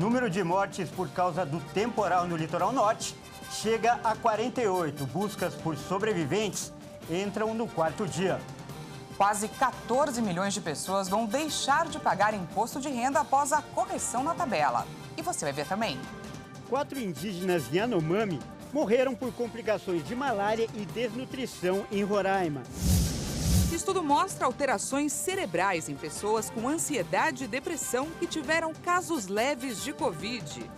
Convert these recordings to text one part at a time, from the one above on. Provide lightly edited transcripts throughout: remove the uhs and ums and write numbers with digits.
número de mortes por causa do temporal no litoral norte chega a 48. Buscas por sobreviventes entram no quarto dia. Quase 14 milhões de pessoas vão deixar de pagar imposto de renda após a correção na tabela. E você vai ver também. 4 indígenas Yanomami morreram por complicações de malária e desnutrição em Roraima. Estudo mostra alterações cerebrais em pessoas com ansiedade e depressão que tiveram casos leves de Covid.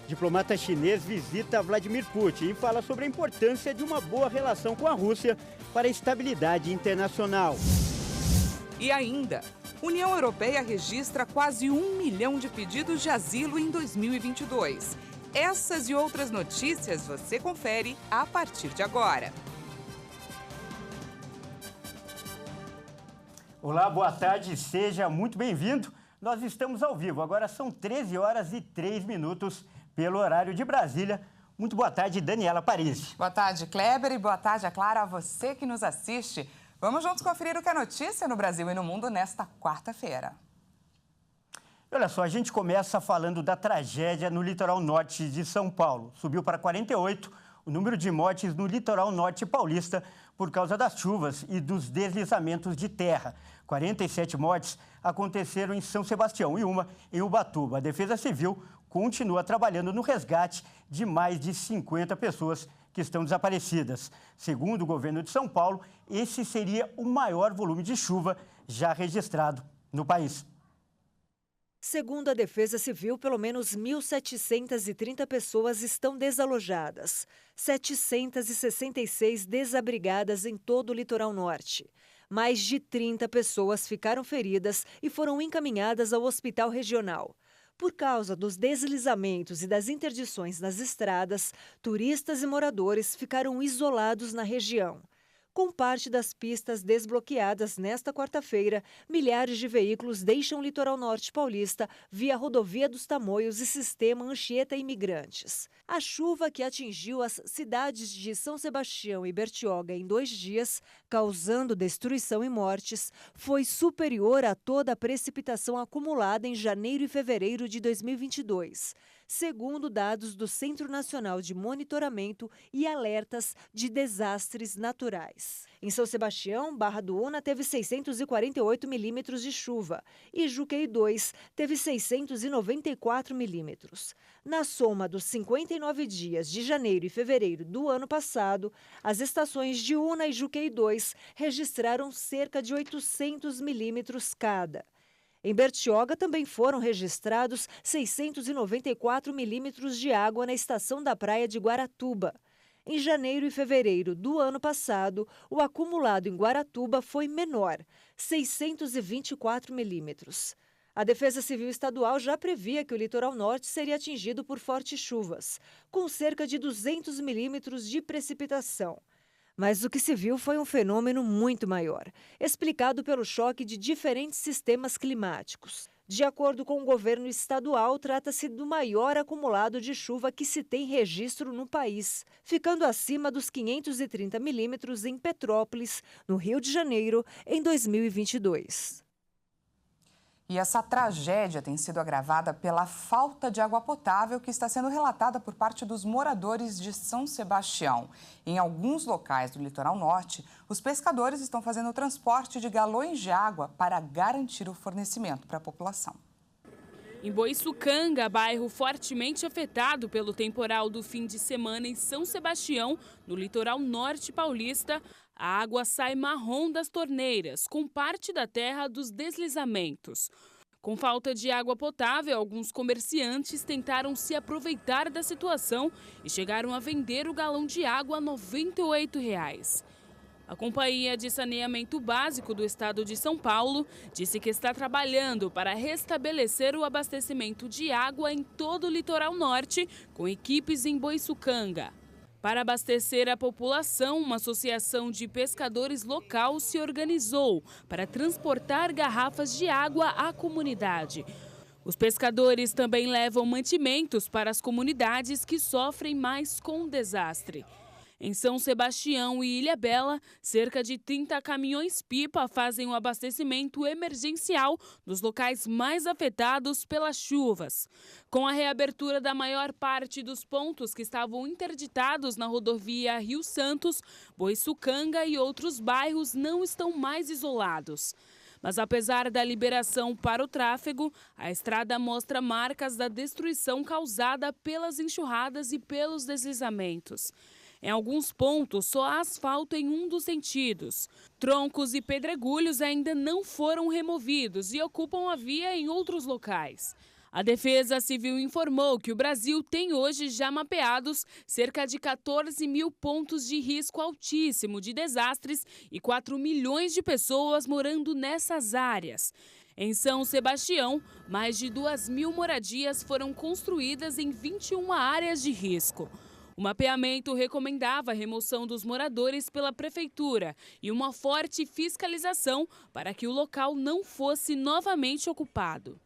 Diplomata chinês visita Vladimir Putin e fala sobre a importância de uma boa relação com a Rússia para a estabilidade internacional. E ainda, União Europeia registra quase 1 milhão de pedidos de asilo em 2022. Essas e outras notícias você confere a partir de agora. Olá, boa tarde, seja muito bem-vindo. Nós estamos ao vivo, agora são 13 horas e 3 minutos pelo horário de Brasília. Muito boa tarde, Daniela Parisi. Boa tarde, Kleber, e boa tarde, é claro, a você que nos assiste. Vamos juntos conferir o que é notícia no Brasil e no mundo nesta quarta-feira. Olha só, a gente começa falando da tragédia no litoral norte de São Paulo. Subiu para 48 o número de mortes no litoral norte paulista por causa das chuvas e dos deslizamentos de terra. 47 mortes aconteceram em São Sebastião e uma em Ubatuba. A Defesa Civil continua trabalhando no resgate de mais de 50 pessoas que estão desaparecidas. Segundo o governo de São Paulo, esse seria o maior volume de chuva já registrado no país. Segundo a Defesa Civil, pelo menos 1.730 pessoas estão desalojadas, 766 desabrigadas em todo o litoral norte. Mais de 30 pessoas ficaram feridas e foram encaminhadas ao hospital regional. Por causa dos deslizamentos e das interdições nas estradas, turistas e moradores ficaram isolados na região. Com parte das pistas desbloqueadas nesta quarta-feira, milhares de veículos deixam o litoral norte paulista via rodovia dos Tamoios e sistema Anchieta Imigrantes. A chuva que atingiu as cidades de São Sebastião e Bertioga em 2 dias, causando destruição e mortes, foi superior a toda a precipitação acumulada em janeiro e fevereiro de 2022. Segundo dados do Centro Nacional de Monitoramento e Alertas de Desastres Naturais. Em São Sebastião, Barra do Una teve 648 milímetros de chuva e Juqueí 2 teve 694 milímetros. Na soma dos 59 dias de janeiro e fevereiro do ano passado, as estações de Una e Juqueí 2 registraram cerca de 800 milímetros cada. Em Bertioga também foram registrados 694 milímetros de água na estação da praia de Guaratuba. Em janeiro e fevereiro do ano passado, o acumulado em Guaratuba foi menor, 624 milímetros. A Defesa Civil Estadual já previa que o litoral norte seria atingido por fortes chuvas, com cerca de 200 milímetros de precipitação. Mas o que se viu foi um fenômeno muito maior, explicado pelo choque de diferentes sistemas climáticos. De acordo com o governo estadual, trata-se do maior acumulado de chuva que se tem registro no país, ficando acima dos 530 milímetros em Petrópolis, no Rio de Janeiro, em 2022. E essa tragédia tem sido agravada pela falta de água potável que está sendo relatada por parte dos moradores de São Sebastião. Em alguns locais do litoral norte, os pescadores estão fazendo o transporte de galões de água para garantir o fornecimento para a população. Em Boiçucanga, bairro fortemente afetado pelo temporal do fim de semana em São Sebastião, no litoral norte paulista, a água sai marrom das torneiras, com parte da terra dos deslizamentos. Com falta de água potável, alguns comerciantes tentaram se aproveitar da situação e chegaram a vender o galão de água a R$ 98. A Companhia de Saneamento Básico do Estado de São Paulo disse que está trabalhando para restabelecer o abastecimento de água em todo o litoral norte, com equipes em Boiçucanga. Para abastecer a população, uma associação de pescadores local se organizou para transportar garrafas de água à comunidade. Os pescadores também levam mantimentos para as comunidades que sofrem mais com o desastre. Em São Sebastião e Ilhabela, cerca de 30 caminhões-pipa fazem o abastecimento emergencial dos locais mais afetados pelas chuvas. Com a reabertura da maior parte dos pontos que estavam interditados na rodovia Rio Santos, Boiçucanga e outros bairros não estão mais isolados. Mas apesar da liberação para o tráfego, a estrada mostra marcas da destruição causada pelas enxurradas e pelos deslizamentos. Em alguns pontos, só há asfalto em um dos sentidos. Troncos e pedregulhos ainda não foram removidos e ocupam a via em outros locais. A Defesa Civil informou que o Brasil tem hoje já mapeados cerca de 14 mil pontos de risco altíssimo de desastres e 4 milhões de pessoas morando nessas áreas. Em São Sebastião, mais de 2.000 moradias foram construídas em 21 áreas de risco. O mapeamento recomendava a remoção dos moradores pela prefeitura e uma forte fiscalização para que o local não fosse novamente ocupado.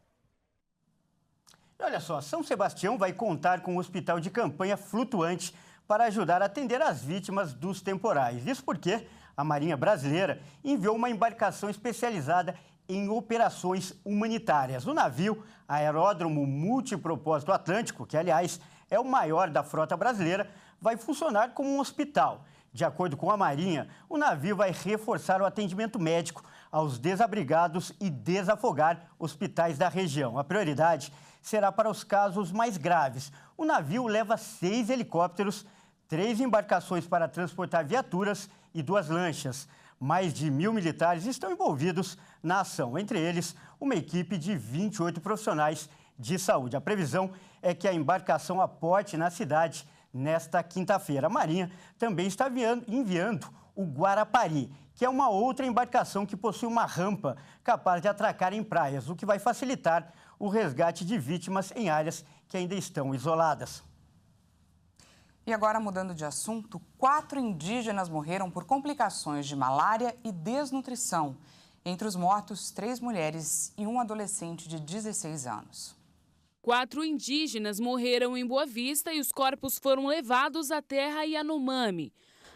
Olha só, São Sebastião vai contar com um hospital de campanha flutuante para ajudar a atender as vítimas dos temporais. Isso porque a Marinha Brasileira enviou uma embarcação especializada em operações humanitárias. O navio Aeródromo Multipropósito Atlântico, que aliás é o maior da frota brasileira, vai funcionar como um hospital. De acordo com a Marinha, o navio vai reforçar o atendimento médico aos desabrigados e desafogar hospitais da região. A prioridade será para os casos mais graves. O navio leva 6 helicópteros, 3 embarcações para transportar viaturas e 2 lanchas. Mais de 1.000 militares estão envolvidos na ação, entre eles uma equipe de 28 profissionais de saúde. A previsão é que a embarcação aporte na cidade nesta quinta-feira. A Marinha também está enviando o Guarapari, que é uma outra embarcação que possui uma rampa capaz de atracar em praias, o que vai facilitar o resgate de vítimas em áreas que ainda estão isoladas. E agora, mudando de assunto, 4 indígenas morreram por complicações de malária e desnutrição. Entre os mortos, 3 mulheres e um adolescente de 16 anos. 4 indígenas morreram em Boa Vista e os corpos foram levados à terra Yanomami.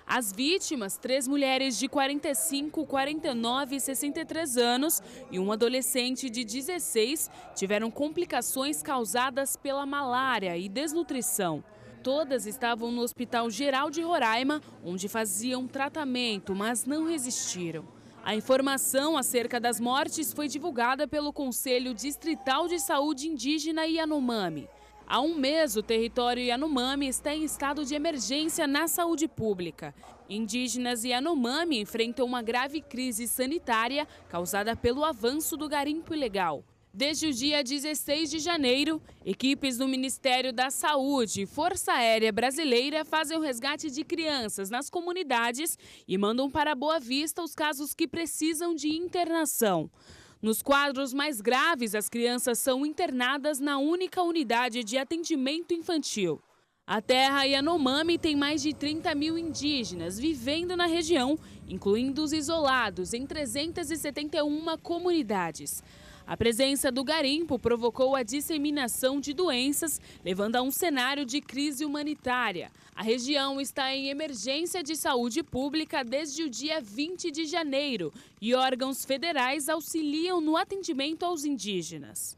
As vítimas, 3 mulheres de 45, 49 e 63 anos e um adolescente de 16, tiveram complicações causadas pela malária e desnutrição. Todas estavam no Hospital Geral de Roraima, onde faziam tratamento, mas não resistiram. A informação acerca das mortes foi divulgada pelo Conselho Distrital de Saúde Indígena Yanomami. Há um mês, o território Yanomami está em estado de emergência na saúde pública. Indígenas Yanomami enfrentam uma grave crise sanitária causada pelo avanço do garimpo ilegal. Desde o dia 16 de janeiro, equipes do Ministério da Saúde e Força Aérea Brasileira fazem o resgate de crianças nas comunidades e mandam para Boa Vista os casos que precisam de internação. Nos quadros mais graves, as crianças são internadas na única unidade de atendimento infantil. A terra Yanomami tem mais de 30 mil indígenas vivendo na região, incluindo os isolados em 371 comunidades. A presença do garimpo provocou a disseminação de doenças, levando a um cenário de crise humanitária. A região está em emergência de saúde pública desde o dia 20 de janeiro e órgãos federais auxiliam no atendimento aos indígenas.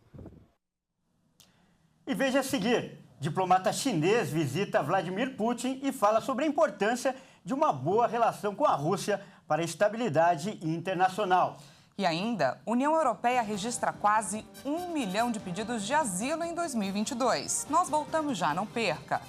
E veja a seguir, diplomata chinês visita Vladimir Putin e fala sobre a importância de uma boa relação com a Rússia para a estabilidade internacional. E ainda, a União Europeia registra quase 1 milhão de pedidos de asilo em 2022. Nós voltamos já, não perca!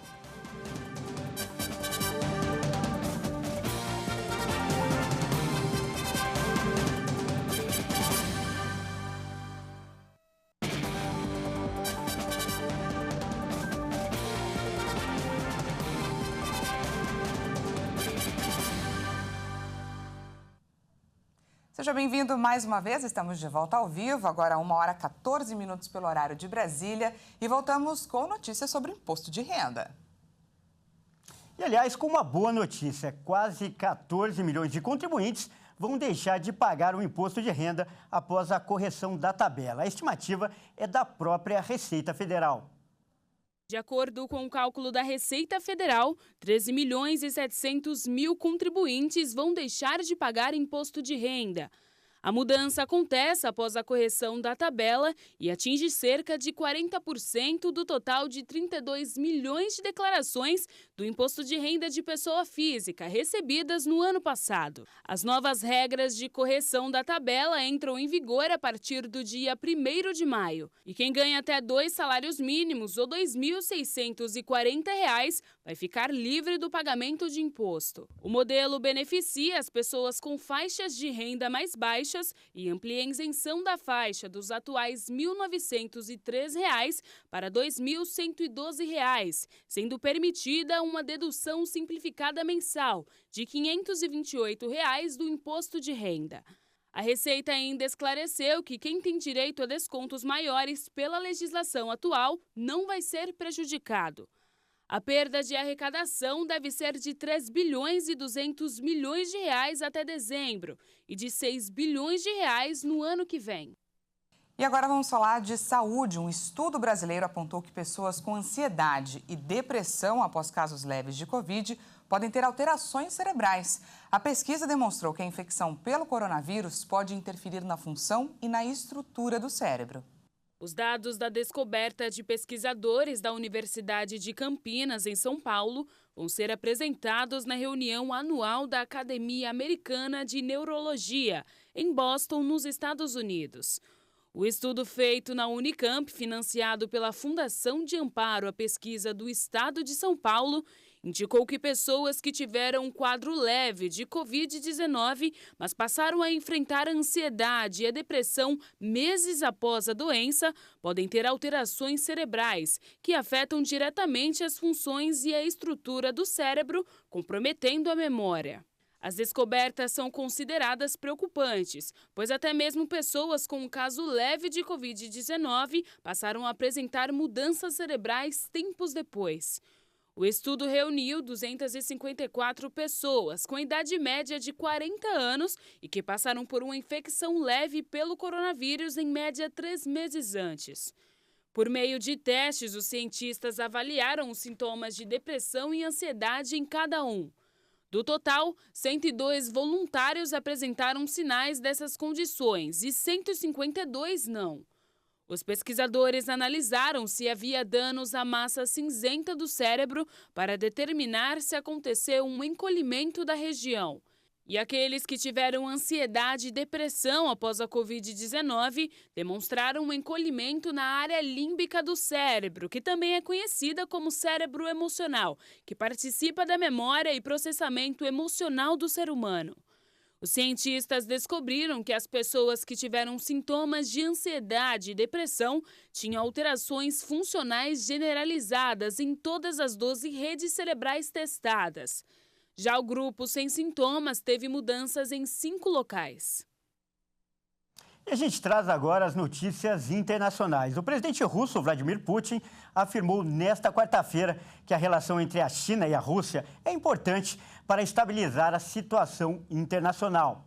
Seja bem-vindo mais uma vez, estamos de volta ao vivo, agora 1h14 pelo horário de Brasília e voltamos com notícias sobre imposto de renda. E, aliás, com uma boa notícia, quase 14 milhões de contribuintes vão deixar de pagar o imposto de renda após a correção da tabela. A estimativa é da própria Receita Federal. De acordo com o cálculo da Receita Federal, 13 milhões e 700 mil contribuintes vão deixar de pagar imposto de renda. A mudança acontece após a correção da tabela e atinge cerca de 40% do total de 32 milhões de declarações do imposto de renda de pessoa física recebidas no ano passado. As novas regras de correção da tabela entram em vigor a partir do dia 1º de maio. E quem ganha até 2 salários mínimos ou R$ 2.640 vai ficar livre do pagamento de imposto. O modelo beneficia as pessoas com faixas de renda mais baixas e amplia a isenção da faixa dos atuais R$ 1.903 para R$ 2.112, sendo permitida uma dedução simplificada mensal de R$ 528 do imposto de renda. A Receita ainda esclareceu que quem tem direito a descontos maiores pela legislação atual não vai ser prejudicado. A perda de arrecadação deve ser de 3 bilhões e 200 milhões de reais até dezembro e de 6 bilhões de reais no ano que vem. E agora vamos falar de saúde. Um estudo brasileiro apontou que pessoas com ansiedade e depressão após casos leves de Covid podem ter alterações cerebrais. A pesquisa demonstrou que a infecção pelo coronavírus pode interferir na função e na estrutura do cérebro. Os dados da descoberta de pesquisadores da Universidade de Campinas, em São Paulo, vão ser apresentados na reunião anual da Academia Americana de Neurologia, em Boston, nos Estados Unidos. O estudo feito na Unicamp, financiado pela Fundação de Amparo à Pesquisa do Estado de São Paulo, indicou que pessoas que tiveram um quadro leve de Covid-19, mas passaram a enfrentar a ansiedade e a depressão meses após a doença, podem ter alterações cerebrais que afetam diretamente as funções e a estrutura do cérebro, comprometendo a memória. As descobertas são consideradas preocupantes, pois até mesmo pessoas com um caso leve de Covid-19 passaram a apresentar mudanças cerebrais tempos depois. O estudo reuniu 254 pessoas com idade média de 40 anos e que passaram por uma infecção leve pelo coronavírus em média 3 meses antes. Por meio de testes, os cientistas avaliaram os sintomas de depressão e ansiedade em cada um. Do total, 102 voluntários apresentaram sinais dessas condições e 152 não. Os pesquisadores analisaram se havia danos à massa cinzenta do cérebro para determinar se aconteceu um encolhimento da região. E aqueles que tiveram ansiedade e depressão após a Covid-19 demonstraram um encolhimento na área límbica do cérebro, que também é conhecida como cérebro emocional, que participa da memória e processamento emocional do ser humano. Os cientistas descobriram que as pessoas que tiveram sintomas de ansiedade e depressão tinham alterações funcionais generalizadas em todas as 12 redes cerebrais testadas. Já o grupo sem sintomas teve mudanças em 5 locais. E a gente traz agora as notícias internacionais. O presidente russo, Vladimir Putin, afirmou nesta quarta-feira que a relação entre a China e a Rússia é importante para estabilizar a situação internacional.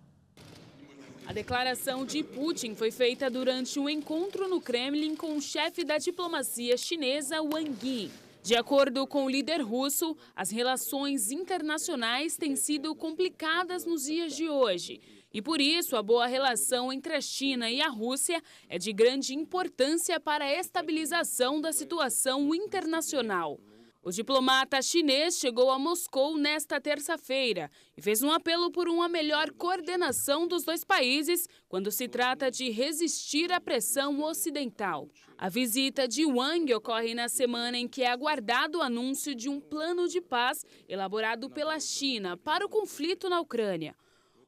A declaração de Putin foi feita durante um encontro no Kremlin com o chefe da diplomacia chinesa, Wang Yi. De acordo com o líder russo, as relações internacionais têm sido complicadas nos dias de hoje. E por isso, a boa relação entre a China e a Rússia é de grande importância para a estabilização da situação internacional. O diplomata chinês chegou a Moscou nesta terça-feira e fez um apelo por uma melhor coordenação dos dois países quando se trata de resistir à pressão ocidental. A visita de Wang ocorre na semana em que é aguardado o anúncio de um plano de paz elaborado pela China para o conflito na Ucrânia.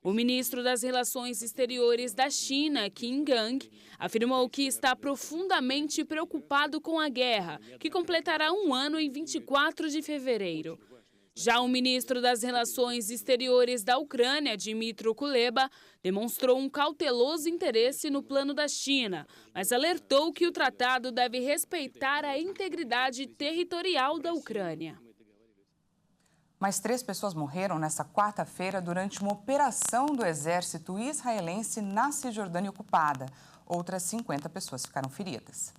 O ministro das Relações Exteriores da China, Qin Gang, afirmou que está profundamente preocupado com a guerra, que completará um ano em 24 de fevereiro. Já o ministro das Relações Exteriores da Ucrânia, Dmytro Kuleba, demonstrou um cauteloso interesse no plano da China, mas alertou que o tratado deve respeitar a integridade territorial da Ucrânia. Mais 3 pessoas morreram nesta quarta-feira durante uma operação do exército israelense na Cisjordânia ocupada. Outras 50 pessoas ficaram feridas.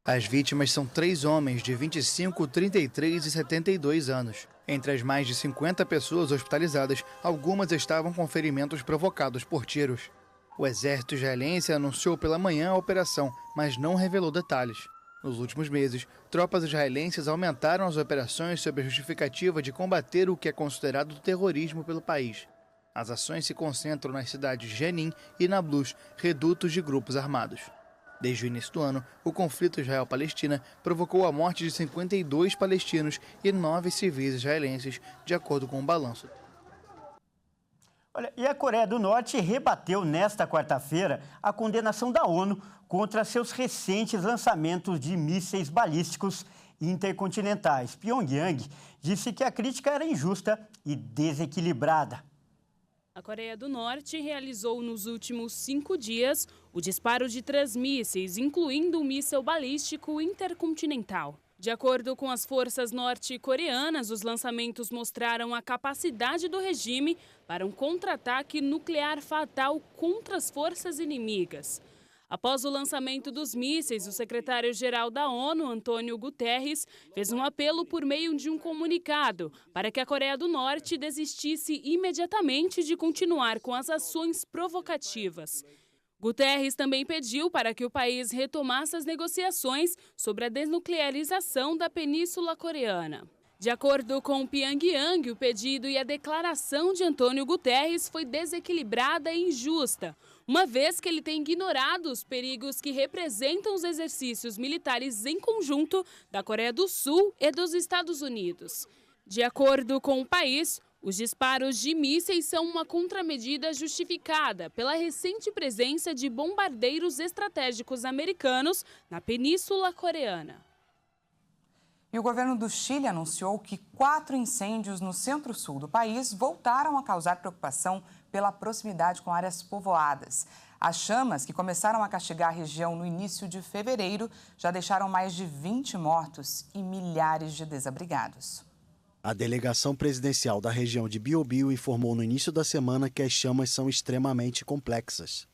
As vítimas são 3 homens de 25, 33 e 72 anos. Entre as mais de 50 pessoas hospitalizadas, algumas estavam com ferimentos provocados por tiros. O exército israelense anunciou pela manhã a operação, mas não revelou detalhes. Nos últimos meses, tropas israelenses aumentaram as operações sob a justificativa de combater o que é considerado terrorismo pelo país. As ações se concentram nas cidades de Jenin e Nablus, redutos de grupos armados. Desde o início do ano, o conflito Israel-Palestina provocou a morte de 52 palestinos e 9 civis israelenses, de acordo com o balanço. Olha, e a Coreia do Norte rebateu nesta quarta-feira a condenação da ONU contra seus recentes lançamentos de mísseis balísticos intercontinentais. Pyongyang disse que a crítica era injusta e desequilibrada. A Coreia do Norte realizou nos últimos 5 dias o disparo de 3 mísseis, incluindo um míssil balístico intercontinental. De acordo com as forças norte-coreanas, os lançamentos mostraram a capacidade do regime para um contra-ataque nuclear fatal contra as forças inimigas. Após o lançamento dos mísseis, o secretário-geral da ONU, Antônio Guterres, fez um apelo por meio de um comunicado para que a Coreia do Norte desistisse imediatamente de continuar com as ações provocativas. Guterres também pediu para que o país retomasse as negociações sobre a desnuclearização da Península Coreana. De acordo com Pyongyang, o pedido e a declaração de Antônio Guterres foi desequilibrada e injusta, uma vez que ele tem ignorado os perigos que representam os exercícios militares em conjunto da Coreia do Sul e dos Estados Unidos. De acordo com o país, os disparos de mísseis são uma contramedida justificada pela recente presença de bombardeiros estratégicos americanos na Península Coreana. E o governo do Chile anunciou que 4 incêndios no centro-sul do país voltaram a causar preocupação pela proximidade com áreas povoadas. As chamas, que começaram a castigar a região no início de fevereiro, já deixaram mais de 20 mortos e milhares de desabrigados. A delegação presidencial da região de Biobío informou no início da semana que as chamas são extremamente complexas.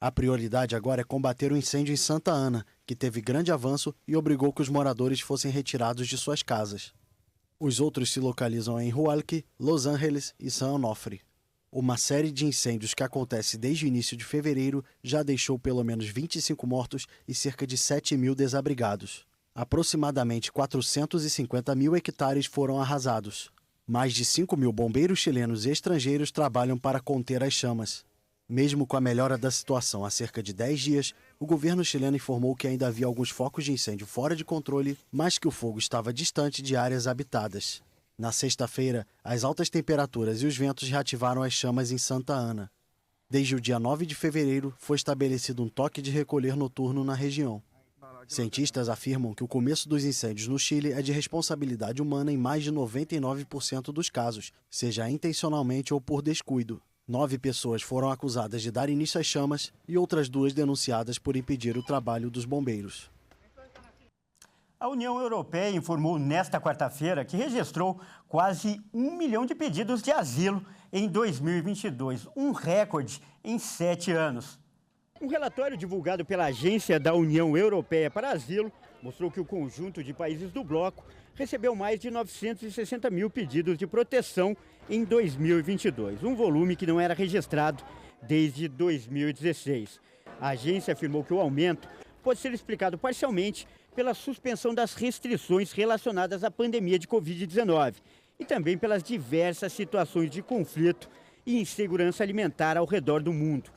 A prioridade agora é combater o incêndio em Santa Ana, que teve grande avanço e obrigou que os moradores fossem retirados de suas casas. Os outros se localizam em Hualqui, Los Angeles e San Onofre. Uma série de incêndios que acontece desde o início de fevereiro já deixou pelo menos 25 mortos e cerca de 7 mil desabrigados. Aproximadamente 450 mil hectares foram arrasados. Mais de 5 mil bombeiros chilenos e estrangeiros trabalham para conter as chamas. Mesmo com a melhora da situação há cerca de 10 dias, o governo chileno informou que ainda havia alguns focos de incêndio fora de controle, mas que o fogo estava distante de áreas habitadas. Na sexta-feira, as altas temperaturas e os ventos reativaram as chamas em Santa Ana. Desde o dia 9 de fevereiro, foi estabelecido um toque de recolher noturno na região. Cientistas afirmam que o começo dos incêndios no Chile é de responsabilidade humana em mais de 99% dos casos, seja intencionalmente ou por descuido. 9 pessoas foram acusadas de dar início às chamas e outras 2 denunciadas por impedir o trabalho dos bombeiros. A União Europeia informou nesta quarta-feira que registrou quase 1 milhão de pedidos de asilo em 2022, um recorde em 7 anos. Um relatório divulgado pela Agência da União Europeia para Asilo mostrou que o conjunto de países do bloco recebeu mais de 960 mil pedidos de proteção em 2022, um volume que não era registrado desde 2016. A agência afirmou que o aumento pode ser explicado parcialmente pela suspensão das restrições relacionadas à pandemia de Covid-19 e também pelas diversas situações de conflito e insegurança alimentar ao redor do mundo.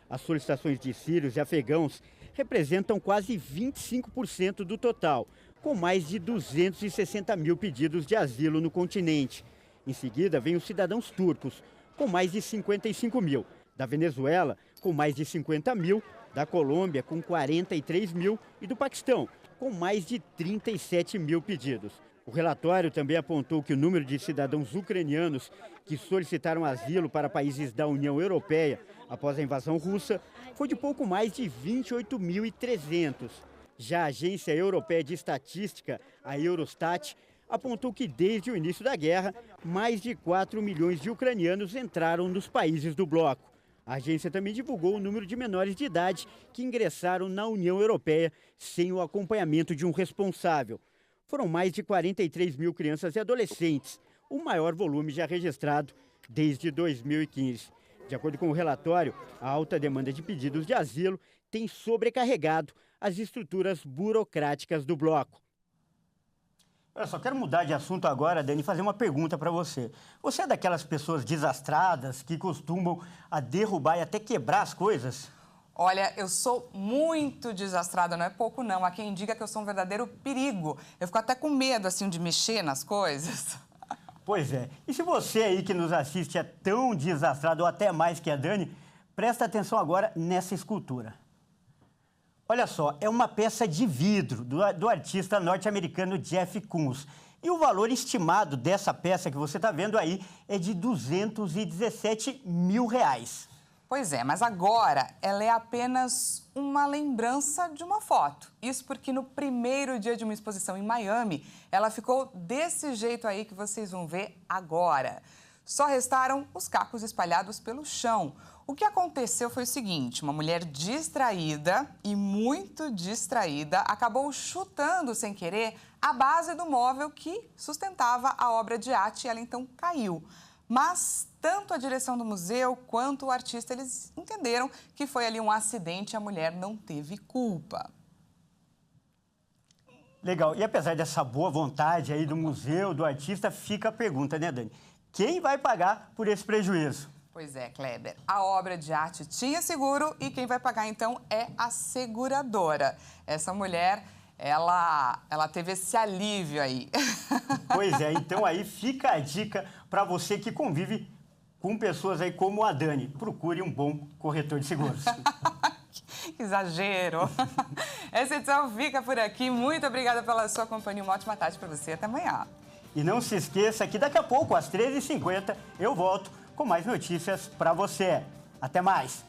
As solicitações de sírios e afegãos representam quase 25% do total, com mais de 260 mil pedidos de asilo no continente. Em seguida, vem os cidadãos turcos, com mais de 55 mil, da Venezuela, com mais de 50 mil, da Colômbia, com 43 mil e do Paquistão, com mais de 37 mil pedidos. O relatório também apontou que o número de cidadãos ucranianos que solicitaram asilo para países da União Europeia após a invasão russa foi de pouco mais de 28.300. Já a Agência Europeia de Estatística, a Eurostat, apontou que desde o início da guerra, mais de 4 milhões de ucranianos entraram nos países do bloco. A agência também divulgou o número de menores de idade que ingressaram na União Europeia sem o acompanhamento de um responsável. Foram mais de 43 mil crianças e adolescentes, o maior volume já registrado desde 2015. De acordo com o relatório, a alta demanda de pedidos de asilo tem sobrecarregado as estruturas burocráticas do bloco. Eu só quero mudar de assunto agora, Dani, e fazer uma pergunta para você. Você é daquelas pessoas desastradas que costumam a derrubar e até quebrar as coisas? Olha, eu sou muito desastrada, não é pouco não. Há quem diga que eu sou um verdadeiro perigo. Eu fico até com medo, assim, de mexer nas coisas. Pois é. E se você aí que nos assiste é tão desastrado ou até mais que a Dani, presta atenção agora nessa escultura. Olha só, é uma peça de vidro do artista norte-americano Jeff Koons. E o valor estimado dessa peça que você está vendo aí é de R$217 mil. Pois é, mas agora ela é apenas uma lembrança de uma foto. Isso porque no primeiro dia de uma exposição em Miami, ela ficou desse jeito aí que vocês vão ver agora. Só restaram os cacos espalhados pelo chão. O que aconteceu foi o seguinte, uma mulher distraída e muito distraída acabou chutando sem querer a base do móvel que sustentava a obra de arte e ela então caiu. Mas tanto a direção do museu quanto o artista, eles entenderam que foi ali um acidente e a mulher não teve culpa. Legal. E apesar dessa boa vontade aí do museu, do artista, fica a pergunta, né, Dani? Quem vai pagar por esse prejuízo? Pois é, Kleber. A obra de arte tinha seguro e quem vai pagar, então, é a seguradora. Essa mulher, ela teve esse alívio aí. Pois é, então aí fica a dica para você que convive com pessoas aí como a Dani. Procure um bom corretor de seguros. Que exagero. Essa edição fica por aqui. Muito obrigada pela sua companhia. Uma ótima tarde para você. Até amanhã. E não se esqueça que daqui a pouco, às 13h50, eu volto com mais notícias para você. Até mais!